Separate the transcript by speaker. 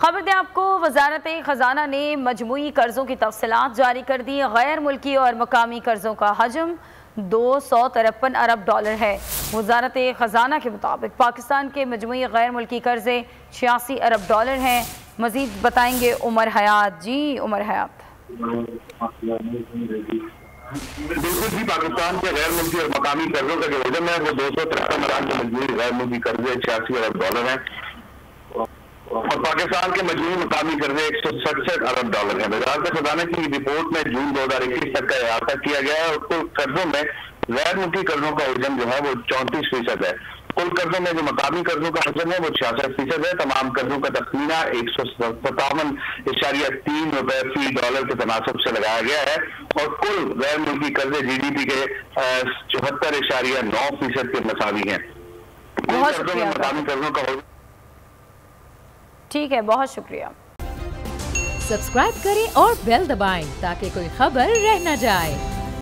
Speaker 1: खबर दें आपको, वजारत खजाना ने मजमूई कर्जों की तफसीलात जारी कर दी। गैर मुल्की और मकामी कर्जों का हजम $253 अरब है। वजारत खजाना के मुताबिक पाकिस्तान के मजमूई गैर मुल्की कर्जे $86 अरब हैं। मजीद बताएंगे उमर हयात। जी उमर हयात।
Speaker 2: बिल्कुल जी, पाकिस्तान के गैर मुल्की और मकामी कर्जों का जो वजन है वो 253 अरब के मजमूई गैर मुल्की कर्जे $86 अरब हैं और पाकिस्तान के मजमूई मकामी कर्जे $167 अरब हैं। वजारत खजाना की रिपोर्ट में जून 2021 तक का अहाता किया गया है और कुल कर्जों में गैर मुल्की कर्जों का वजन जो है वो 34% है। कुल कर्जों में जो मकामी कर्जों का वजन है वो 66% है। तमाम कर्जों का तखमीना 157.3 रुपए फी डॉलर के तनासब से लगाया गया है और कुल गैर मुल्की कर्जे GDP के 74.9% के मसावी हैं। कुल कर्जों में मकामी कर्जों का
Speaker 1: ठीक है, बहुत शुक्रिया।
Speaker 3: सब्सक्राइब करें और बेल दबाएं ताकि कोई खबर रह न जाए।